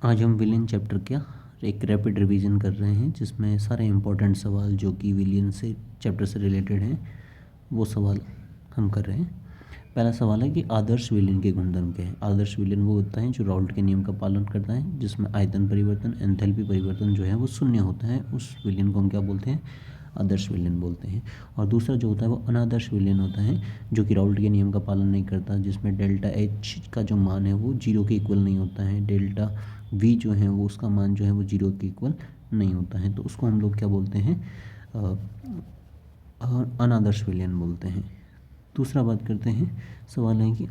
आज हम विलियन चैप्टर का एक रैपिड रिवीजन कर रहे हैं, जिसमें सारे इम्पोर्टेंट सवाल जो कि विलियन से चैप्टर से रिलेटेड हैं वो सवाल हम कर रहे हैं। पहला सवाल है कि आदर्श विलियन के गुणधर्म क्या है। आदर्श विलियन वो होता है जो राउल्ट के नियम का पालन करता है, जिसमें आयतन परिवर्तन, एंथैल्पी परिवर्तन जो है वो शून्य होता है। उस विलियन को हम क्या बोलते हैं? आदर्श विलियन बोलते हैं। और दूसरा जो होता है वो अनादर्श विलियन होता है, जो कि राउल्ट के नियम का पालन नहीं करता, जिसमें डेल्टा एच का जो मान है वो जीरो के इक्वल नहीं होता है, डेल्टा वी जो है वो उसका मान जो है वो जीरो के इक्वल नहीं होता है। तो उसको हम लोग क्या बोलते हैं? अनादर्श विलियन बोलते हैं। दूसरा बात करते हैं, सवाल है कि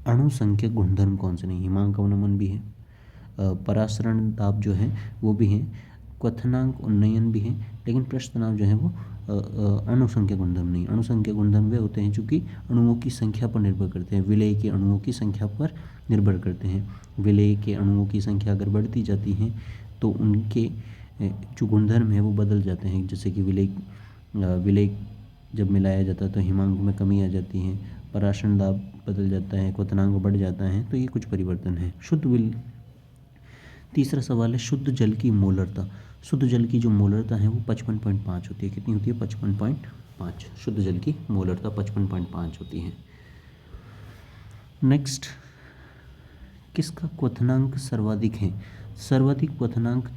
अणु संख्या गुणधर्म कौन से नहीं? हिमांक अवनमन भी है, परासरण दाब जो है वो भी है, क्वथनांक उन्नयन भी है, लेकिन पृष्ठ तनाव जो है वो अणु संख्या गुणधर्म नहीं। अणु संख्या गुणधर्म वे होते हैं जो कि अणुओं की संख्या पर निर्भर करते हैं, विलेय के अणुओं की संख्या पर निर्भर करते हैं। विलेय के अणुओं की संख्या अगर बढ़ती जाती है तो उनके जो गुणधर्म है वो बदल जाते हैं। जैसे कि विलेय जब मिलाया जाता है तो हिमांक में कमी आ जाती है, परासरण दाब बदल जाता है, क्वथनांक बढ़ जाता है। तो ये कुछ परिवर्तन है। तीसरा सवाल है शुद्ध जल की मोलरता। शुद्ध जल की जो मोलरता है वो 55.5 होती है। कितनी होती है? 55.5। शुद्ध जल की मोलरता 55.5 होती है। नेक्स्ट, किसका क्वथनांक सर्वाधिक है? सर्वाधिक क्वथनांक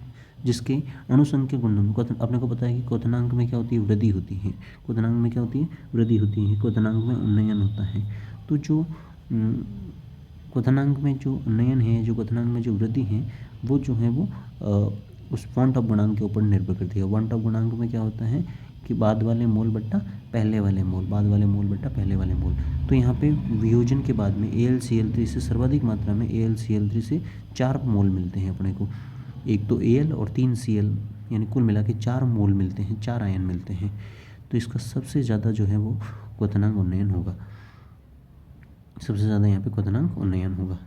जिसके अणुसंख्या गुणधर्म, अपने को पता है कि क्वथनांक में क्या होती है? वृद्धि होती है। क्वथनांक में क्या होती है? वृद्धि होती है। क्वथनांक में उन्नयन होता है। तो जो क्वथनांक में जो उन्नयन है, जो क्वथनांक में जो वृद्धि है, वो जो है वो उस वॉन्ट ऑफ गुणांक के ऊपर निर्भर करती है। वॉन्ट ऑफ गुणांक में क्या होता है कि बाद वाले मोल बट्टा पहले वाले मोल, बाद वाले मोल बट्टा पहले वाले मोल। तो यहाँ पे वियोजन के बाद में AlCl3 से सर्वाधिक मात्रा में AlCl3 से 4 मोल मिलते हैं अपने को। एक तो Al और 3 Cl, यानी कुल मिला के 4 मोल मिलते हैं, 4 आयन मिलते हैं। तो इसका सबसे ज़्यादा जो है वो क्वथनांक उन्नयन होगा। सबसे ज़्यादा यहाँ पे क्वथनांक उन्नयन होगा।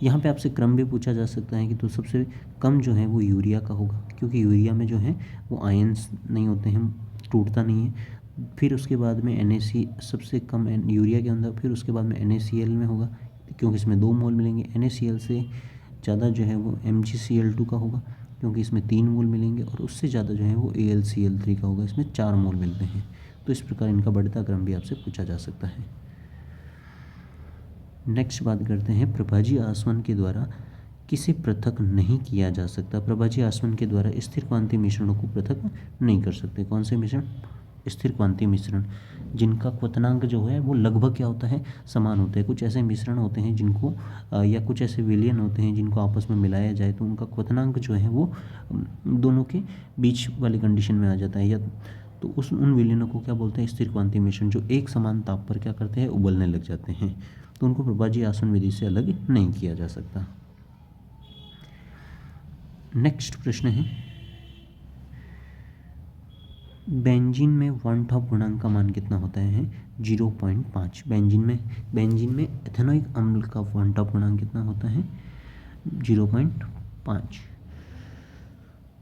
यहाँ पे आपसे क्रम भी पूछा जा सकता है कि तो सबसे कम जो है वो यूरिया का होगा, क्योंकि यूरिया में जो है वो आयंस नहीं होते हैं, टूटता नहीं है। फिर उसके बाद में NaC सबसे कम यूरिया के अंदर, फिर उसके बाद में NaCl में होगा, क्योंकि इसमें 2 मोल मिलेंगे। NaCl से ज़्यादा जो है वो MgCl2 का होगा, क्योंकि इसमें 3 मोल मिलेंगे। और उससे ज़्यादा जो है वो AlCl3 का होगा, इसमें 4 मोल मिलते हैं। तो इस प्रकार इनका बढ़ता क्रम भी आपसे पूछा जा सकता है। नेक्स्ट बात करते हैं, प्रभाजी आसवन के द्वारा किसे पृथक नहीं किया जा सकता? प्रभाजी आसवन के द्वारा स्थिर क्वांतीय मिश्रणों को पृथक नहीं कर सकते। कौन से मिश्रण? स्थिर क्वांतीय मिश्रण, जिनका क्वथनांक जो है वो लगभग क्या होता है? समान होता है। कुछ ऐसे मिश्रण होते हैं जिनको या कुछ ऐसे विलयन होते हैं जिनको आपस में मिलाया जाए तो उनका क्वथनांक जो है वो दोनों के बीच वाली कंडीशन में आ जाता है, या तो उन विलयनों को क्या बोलते हैं? स्थिर क्वांतीय मिश्रण, जो एक समान ताप पर क्या करते हैं? उबलने लग जाते हैं। तो उनको प्रभाजी आसवन विधि से अलग नहीं किया जा सकता। नेक्स्ट प्रश्न है, बेंजीन में वॉन्ट ऑफ गुणांक का मान कितना होता है? 0.5। बेंजीन में एथेनोइक अम्ल का वॉन्ट ऑफ गुणांक कितना होता है? 0.5।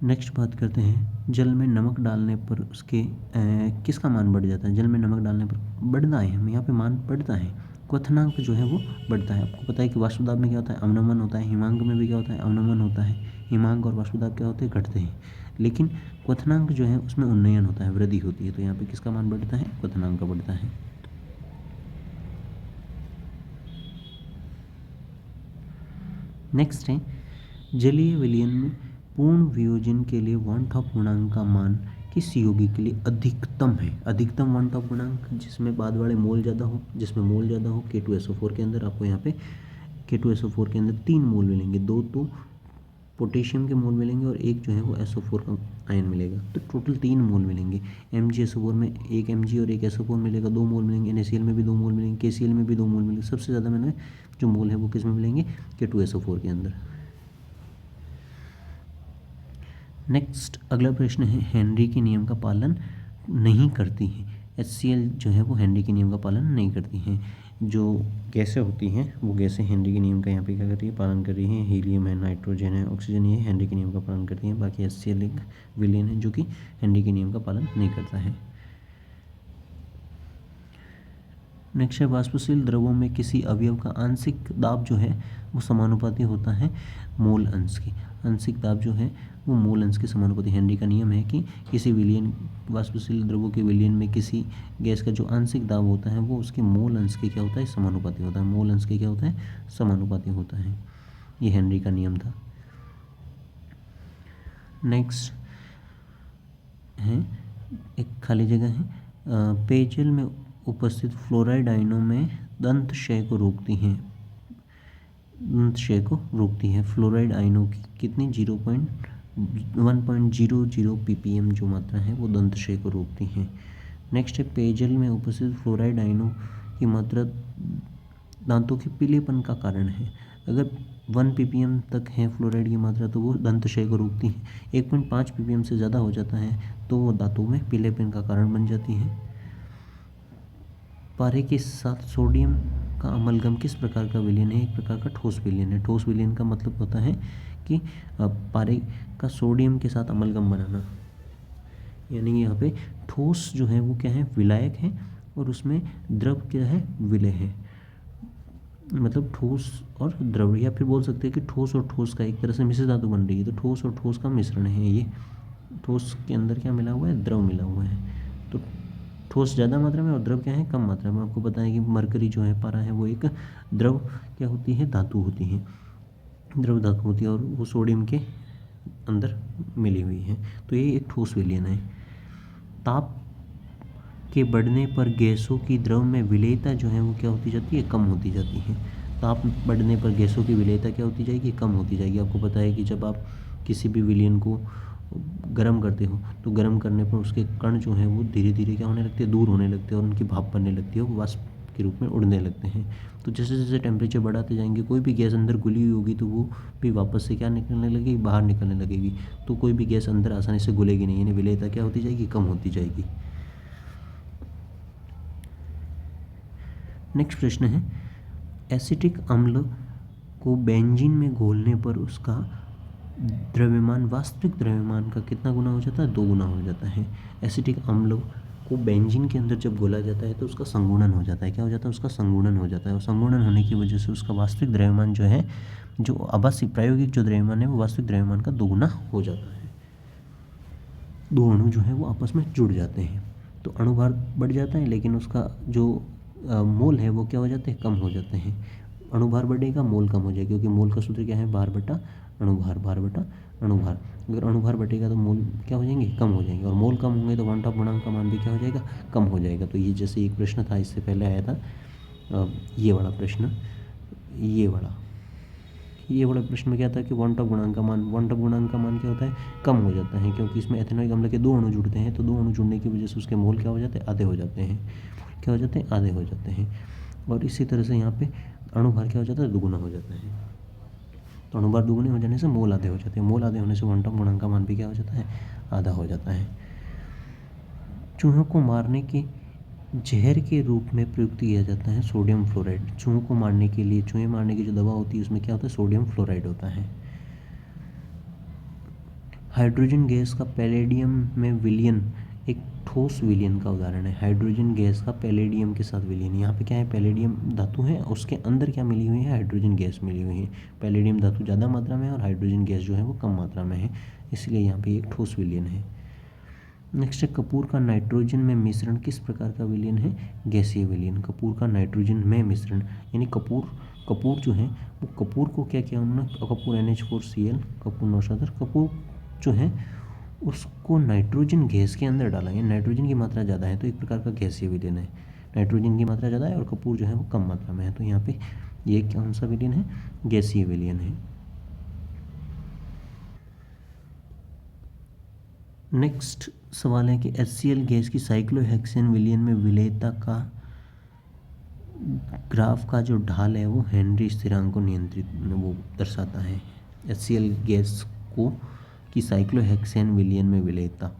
नेक्स्ट बात करते हैं, जल में नमक डालने पर उसके किसका मान बढ़ जाता है? जल में नमक डालने पर बढ़ता है, हम यहाँ पे मान बढ़ता है, क्वथनांक जो है वो बढ़ता है। आपको पता है कि वाष्पदाब में क्या होता है? अवनमन होता है। हिमांक में भी क्या होता है? अवनमन होता है। हिमांक और वाष्पदाब क्या होते हैं? घटते हैं। लेकिन क्वथनांक जो है उसमें उन्नयन होता है, वृद्धि होती है। तो यहाँ पे किसका मान बढ़ता है? क्वथनांक का बढ़ता है। नेक्स्ट है, जलीय विलयन में पूर्ण वियोजन के लिए वॉन्ट ऑफ गुणांक का मान किस यौगिक के लिए अधिकतम है? अधिकतम वॉन्ट ऑफ गुणांक जिसमें बाद वाले मोल ज़्यादा हो, K2SO4 के अंदर आपको यहाँ पे K2SO4 के अंदर 3 मोल मिलेंगे। 2 तो पोटेशियम के मोल मिलेंगे और एक जो है वो SO4 का आयन मिलेगा। तो टोटल 3 मोल मिलेंगे। MgSO4 में 1 Mg और 1 SO4 मिलेगा, 2 मोल मिलेंगे। NaCl में भी 2 मोल मिलेंगे। KCl में भी 2 मोल मिलेंगे। सबसे ज़्यादा मैंने जो मोल है वो किस में मिलेंगे? K2SO4 के अंदर। नेक्स्ट अगला प्रश्न है, हेनरी के नियम का पालन नहीं करती है। HCl जो है वो हेनरी के नियम का पालन नहीं करती हैं। जो गैसें होती हैं वो गैसें हेनरी के नियम का यहाँ पे क्या कर रही है? पालन कर रही हैं। हीलियम है, नाइट्रोजन है, ऑक्सीजन, ये हेनरी के नियम का पालन करती हैं। बाकी HCl एक विलेन है जो कि हेनरी के नियम का पालन नहीं करता है। नेक्स्ट है वाष्पशील द्रवों में किसी अवयव का आंशिक दाब जो है वो समानुपाती होता है मोल अंश के। आंशिक दाब जो है वो मोल अंश के समानुपाती। हेनरी का नियम है कि किसी विलयन वाष्पशील द्रवों के विलयन में किसी गैस का जो आंशिक दाब होता है वो उसके मोल अंश के क्या होता है, समानुपाती होता है। मोल अंश के क्या होता है, समानुपाती होता है। ये हेनरी का नियम था। नेक्स्ट है एक खाली जगह है, पेयजल में उपस्थित फ्लोराइड आयनों में दंत क्षय को रोकती हैं। दंत क्षय को रोकती है फ्लोराइड आयनों की कितनी 1.00 ppm जो मात्रा है वो दंत क्षय को रोकती हैं। नेक्स्ट है पेयजल में उपस्थित फ्लोराइड आयनों की मात्रा दांतों के पीलेपन का कारण है। अगर 1 ppm तक है फ्लोराइड की मात्रा तो वो दंत क्षय को रोकती है। 1.5 ppm से ज़्यादा हो जाता है तो वो दांतों में पीलेपन का कारण बन जाती है। पारे के साथ सोडियम का अमलगम किस प्रकार का विलयन है, एक प्रकार का ठोस विलयन है। ठोस विलयन का मतलब होता है कि पारे का सोडियम के साथ अमलगम बनाना, यानी यहाँ पे ठोस जो है वो क्या है, विलायक है, और उसमें द्रव क्या है, विलय है। मतलब ठोस और द्रव, या फिर बोल सकते हैं कि ठोस और ठोस का एक तरह से मिश्र धातु बन रही है, तो ठोस और ठोस का मिश्रण है ये। ठोस के अंदर क्या मिला हुआ है, द्रव मिला हुआ है। तो ठोस ज़्यादा मात्रा में और द्रव क्या है, कम मात्रा में। आपको पता है कि मरकरी जो है, पारा है, वो एक द्रव क्या होती है, धातु होती है, द्रव धातु होती है, और वो सोडियम के अंदर मिली हुई है। तो ये एक ठोस विलयन है। ताप के बढ़ने पर गैसों की द्रव में विलेयता जो है वो क्या होती जाती है, कम होती जाती है। ताप बढ़ने पर गैसों की विलेयता क्या होती जाएगी, कम होती जाएगी। आपको पता है कि जब आप किसी भी विलयन को गर्म करते हो तो गर्म करने पर उसके कण जो हैं वो धीरे धीरे क्या होने लगते हैं, दूर होने लगते हैं, और उनकी भाप बनने लगती है, वो वाष्प के रूप में उड़ने लगते हैं। तो जैसे जैसे टेम्परेचर बढ़ाते जाएंगे, कोई भी गैस अंदर घुली हुई होगी तो वो भी वापस से क्या निकलने लगेगी, बाहर निकलने लगेगी। तो कोई भी गैस अंदर आसानी से घुलेगी नहीं, यानी विलेयता क्या होती जाएगी, कम होती जाएगी। नेक्स्ट प्रश्न है, एसिटिक अम्ल को बेंजीन में घोलने पर उसका द्रव्यमान वास्तविक द्रव्यमान का कितना गुना हो जाता है, 2 गुना हो जाता है। एसिटिक अम्ल को बेंजीन के अंदर जब घोला जाता है तो उसका संगुणन हो जाता है। क्या हो जाता है, उसका संगुणन हो जाता है, और संगुणन होने की वजह से उसका वास्तविक द्रव्यमान जो है, जो आभासी प्रायोगिक जो द्रव्यमान है वो वास्तविक द्रव्यमान का 2 गुना हो जाता है। 2 अणु जो है वो आपस में जुड़ जाते हैं, तो अणुभार बढ़ जाता है, लेकिन उसका जो मोल है वो क्या हो जाते हैं, कम हो जाते हैं। अणुभार बढ़ेगा, मोल कम हो जाएगा, क्योंकि मोल का सूत्र क्या है, भार बटा अणुभार, भार बटा अणुभार। अगर अणुभार बढ़ेगा तो मोल क्या हो जाएंगे, कम हो जाएंगे, और मोल कम होंगे तो वन टॉप गुणांक का मान भी क्या हो जाएगा, कम हो जाएगा। तो ये जैसे एक प्रश्न था इससे पहले आया था, ये वाला प्रश्न, ये वाला प्रश्न में क्या था कि वन टॉप गुणांक का मान क्या होता है, कम हो जाता है, क्योंकि इसमें एथेनॉइक अम्ल के 2 अणु जुड़ते हैं, तो 2 अणु जुड़ने की वजह से उसके मोल क्या हो जाते हैं, आधे हो जाते हैं। क्या हो जाते हैं, आधे हो जाते हैं। और इसी तरह से यहाँ पे अणुभार क्या हो जाता है, दुगुना हो जाता है। तो अणुभार दुगुने हो जाने से मोल आधे हो जाते हैं, मोल आधे होने से वन टॉप गुणांक का मान भी क्या हो जाता है, आधा हो जाता है। चूहों को मारने के जहर के रूप में प्रयुक्त किया जाता है सोडियम फ्लोराइड। चूहों को मारने के लिए, चूहे मारने की जो दवा होती है उसमें क्या होता है, सोडियम फ्लोराइड होता है। हाइड्रोजन गैस का पैलेडियम में विलयन एक ठोस विलयन का उदाहरण है। हाइड्रोजन गैस का पैलेडियम के साथ विलयन, यहाँ पे क्या है, पैलेडियम धातु है, उसके अंदर क्या मिली हुई है, हाइड्रोजन गैस मिली हुई है। पैलेडियम धातु ज़्यादा मात्रा में है और हाइड्रोजन गैस जो है वो कम मात्रा में है, इसलिए यहाँ पे एक ठोस विलयन है। नेक्स्ट है, कपूर का नाइट्रोजन में मिश्रण किस प्रकार का विलयन है, गैसीय विलयन। कपूर का नाइट्रोजन में मिश्रण, यानी कपूर जो है वो, कपूर को क्या किया उन्होंने, कपूर NH4Cl, कपूर नौशादर, कपूर जो है उसको नाइट्रोजन गैस के अंदर डाला है। नाइट्रोजन की मात्रा ज़्यादा है तो एक प्रकार का गैसीय विलयन है। नाइट्रोजन की मात्रा ज़्यादा है और कपूर जो है वो कम मात्रा में है, तो यहाँ पे ये कौन सा विलयन है, गैसीय विलयन है। नेक्स्ट सवाल है कि HCl गैस की साइक्लोहेक्सेन विलयन में विलेयता का ग्राफ का जो ढाल है वो हेनरी स्थिरांक को नियंत्रित वो दर्शाता है। HCl गैस को की साइक्लोहेक्सेन विलयन में विलेयता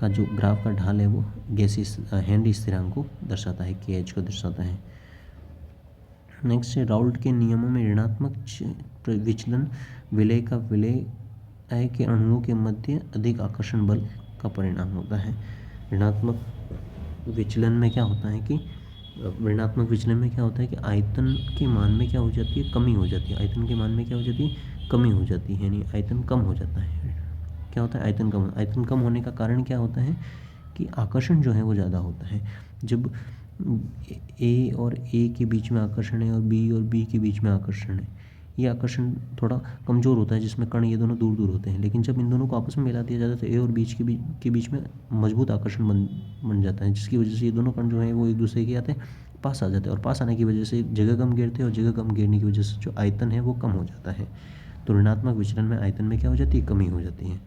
का जो ग्राफ का ढाल है वो गैसीय हेनरी स्थिरांक को दर्शाता है, KH को दर्शाता है। नेक्स्ट है, राउल्ट के नियमों में ऋणात्मक विचलन विलय का विलय के अणुओं के मध्य अधिक आकर्षण बल का परिणाम होता है। ऋणात्मक विचलन में क्या होता है कि ऋणात्मक विचलन में क्या होता है कि आयतन के मान में क्या हो जाती है, कमी हो जाती है। आयतन के मान में क्या हो जाती है, कमी हो जाती है, यानी आयतन कम हो जाता है। क्या होता है, आयतन कम होने का कारण क्या होता है कि आकर्षण जो है वो ज़्यादा होता है। जब ए और ए के बीच में आकर्षण है और बी और बी के बीच में आकर्षण है, ये आकर्षण थोड़ा कमज़ोर होता है, जिसमें कण ये दोनों दूर दूर होते हैं। लेकिन जब इन दोनों को आपस में मिला दिया जाता है तो ए और के बीच में मजबूत आकर्षण बन जाता है, जिसकी वजह से ये दोनों कण जो हैं वो एक दूसरे के आते हैं पास आ जाते हैं, और पास आने की वजह से जगह कम घेरते हैं, और जगह कम घेरने की वजह से जो आयतन है वो कम हो जाता है। तो ऋणात्मक विचलन में आयतन में क्या हो जाती है, कमी हो जाती है।